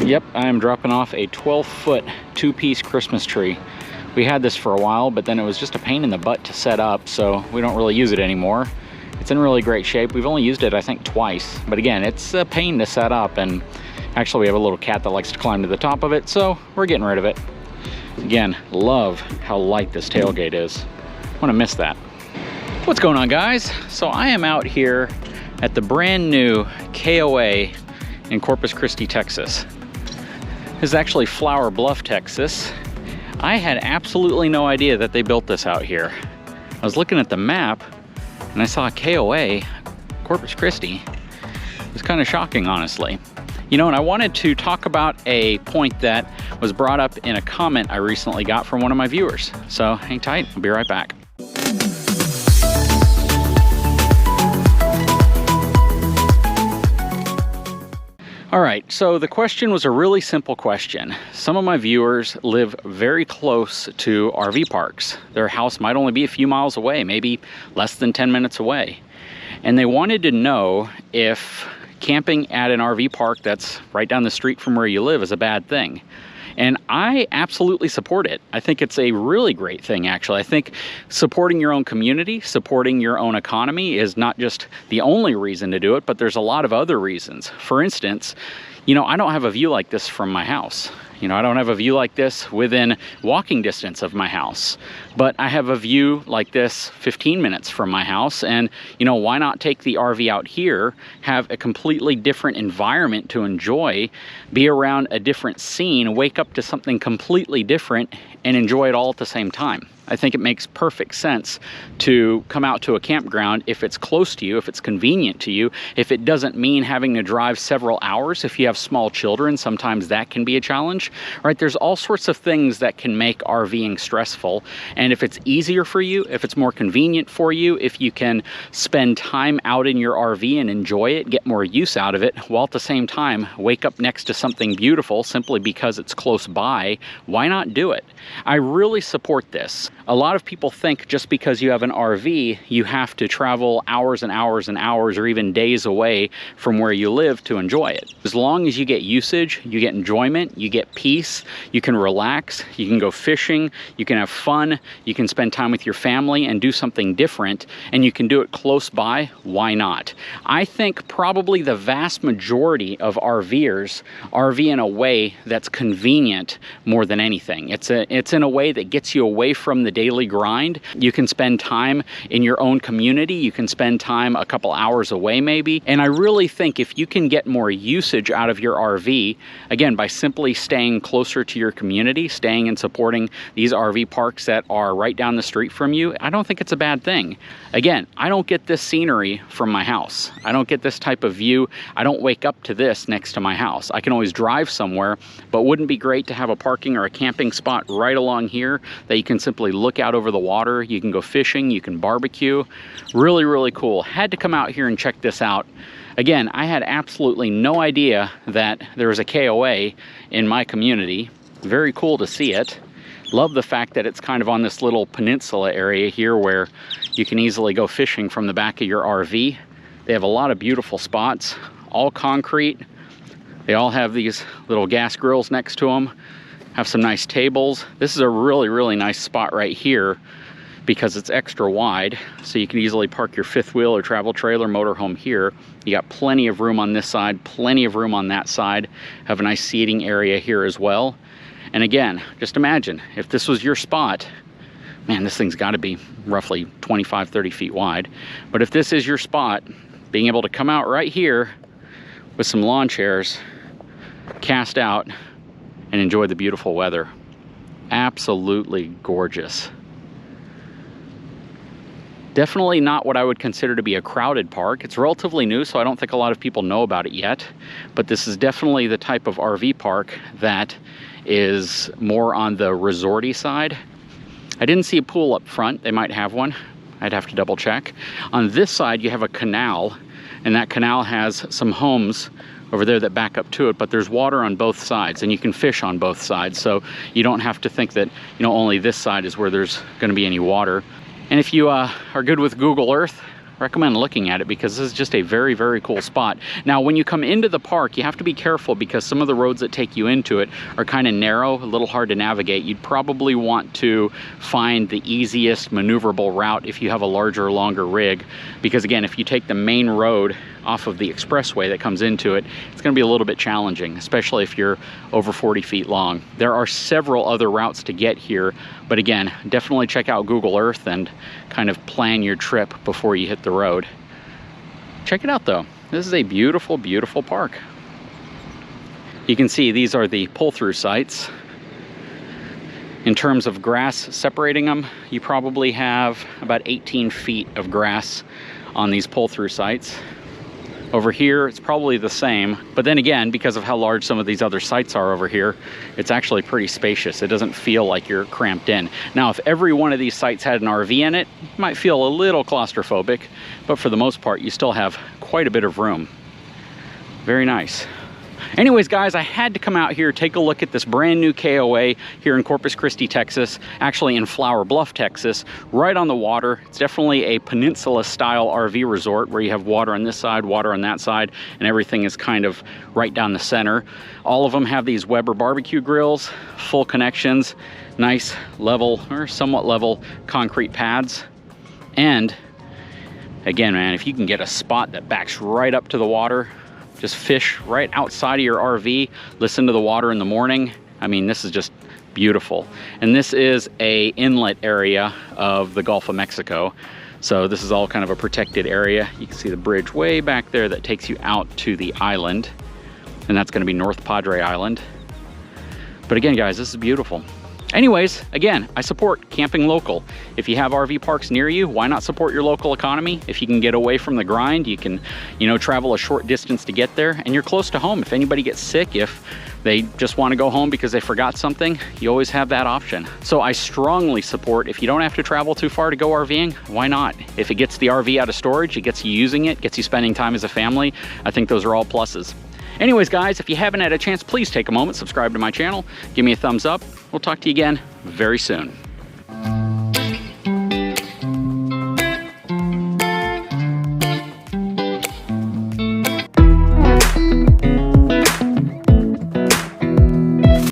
Yep, I am dropping off a 12-foot two-piece Christmas tree. We had this for a while, but then it was just a pain in the butt to set up, so we don't really use it anymore. It's in really great shape. We've only used it, I think, twice. But again, it's a pain to set up, and actually we have a little cat that likes to climb to the top of it, so we're getting rid of it. Again, love how light this tailgate is. I'm gonna miss that. What's going on, guys? So I am out here at the brand new KOA in Corpus Christi, Texas. This is actually Flower Bluff, Texas. I had absolutely no idea that they built this out here. I was looking at the map and I saw KOA, Corpus Christi. It was kind of shocking, honestly. You know, and I wanted to talk about a point that was brought up in a comment I recently got from one of my viewers. So hang tight, I'll be right back. All right, so the question was a really simple question. Some of my viewers live very close to RV parks. Their house might only be a few miles away, maybe less than 10 minutes away. And they wanted to know if camping at an RV park that's right down the street from where you live is a bad thing. And I absolutely support it. I think it's a really great thing, actually. I think supporting your own community, supporting your own economy is not just the only reason to do it, but there's a lot of other reasons. For instance, you know, I don't have a view like this from my house. You know, I don't have a view like this within walking distance of my house, but I have a view like this 15 minutes from my house. And, you know, why not take the RV out here, have a completely different environment to enjoy, be around a different scene, wake up to something completely different and enjoy it all at the same time. I think it makes perfect sense to come out to a campground if it's close to you, if it's convenient to you, if it doesn't mean having to drive several hours. If you have small children, sometimes that can be a challenge, right? There's all sorts of things that can make RVing stressful. And if it's easier for you, if it's more convenient for you, if you can spend time out in your RV and enjoy it, get more use out of it, while at the same time wake up next to something beautiful simply because it's close by, why not do it? I really support this. A lot of people think just because you have an RV, you have to travel hours and hours and hours or even days away from where you live to enjoy it. As long as you get usage, you get enjoyment, you get peace, you can relax, you can go fishing, you can have fun, you can spend time with your family and do something different, and you can do it close by, why not? I think probably the vast majority of RVers RV in a way that's convenient more than anything. It's in a way that gets you away from the daily grind. You can spend time in your own community. You can spend time a couple hours away maybe. And I really think if you can get more usage out of your RV, again, by simply staying closer to your community, staying and supporting these RV parks that are right down the street from you, I don't think it's a bad thing. Again, I don't get this scenery from my house. I don't get this type of view. I don't wake up to this next to my house. I can always drive somewhere, but wouldn't it be great to have a parking or a camping spot right along here that you can simply look out over the water, you can go fishing, you can barbecue. Really, really cool. Had to come out here and check this out. Again, I had absolutely no idea that there was a KOA in my community. Very cool to see it. Love the fact that it's kind of on this little peninsula area here where you can easily go fishing from the back of your RV. They have a lot of beautiful spots, all concrete. They all have these little gas grills next to them. Have some nice tables. This is a really, really nice spot right here because it's extra wide, so you can easily park your fifth wheel or travel trailer motorhome here. You got plenty of room on this side, plenty of room on that side. Have a nice seating area here as well. And again, just imagine if this was your spot, man, this thing's got to be roughly 25, 30 feet wide. But if this is your spot, being able to come out right here with some lawn chairs, cast out, and enjoy the beautiful weather. Absolutely gorgeous. Definitely not what I would consider to be a crowded park. It's relatively new, so I don't think a lot of people know about it yet. But this is definitely the type of RV park that is more on the resorty side. I didn't see a pool up front. They might have one. I'd have to double check. On this side, you have a canal, and that canal has some homes over there that back up to it, but there's water on both sides and you can fish on both sides, so you don't have to think that, you know, only this side is where there's going to be any water. And if you are good with Google Earth, recommend looking at it because this is just a very, very cool spot. Now, when you come into the park, you have to be careful because some of the roads that take you into it are kind of narrow, a little hard to navigate. You'd probably want to find the easiest maneuverable route if you have a larger, longer rig, because again, if you take the main road off of the expressway that comes into it, it's going to be a little bit challenging, especially if you're over 40 feet long. There are several other routes to get here, but again, definitely check out Google Earth and kind of plan your trip before you hit the road. Check it out though. This is a beautiful, beautiful park. You can see these are the pull-through sites. In terms of grass separating them, you probably have about 18 feet of grass on these pull-through sites. Over here, it's probably the same, but then again, because of how large some of these other sites are over here, it's actually pretty spacious. It doesn't feel like you're cramped in. Now, if every one of these sites had an RV in it, you might feel a little claustrophobic, but for the most part, you still have quite a bit of room. Very nice. Anyways, guys, I had to come out here, take a look at this brand new KOA here in Corpus Christi, Texas, actually in Flower Bluff, Texas, right on the water. It's definitely a peninsula style RV resort where you have water on this side, water on that side, and everything is kind of right down the center. All of them have these Weber barbecue grills, full connections, nice level or somewhat level concrete pads. And again, man, if you can get a spot that backs right up to the water, just fish right outside of your RV, listen to the water in the morning. I mean, this is just beautiful. And this is a inlet area of the Gulf of Mexico. So this is all kind of a protected area. You can see the bridge way back there that takes you out to the island. And that's gonna be North Padre Island. But again, guys, this is beautiful. Anyways, again, I support camping local. If you have RV parks near you, why not support your local economy? If you can get away from the grind, you can, travel a short distance to get there, and you're close to home. If anybody gets sick, if they just want to go home because they forgot something, you always have that option. So I strongly support, if you don't have to travel too far to go RVing, why not? If it gets the RV out of storage, it gets you using it, gets you spending time as a family, I think those are all pluses. Anyways, guys, if you haven't had a chance, please take a moment, subscribe to my channel, give me a thumbs up. We'll talk to you again very soon.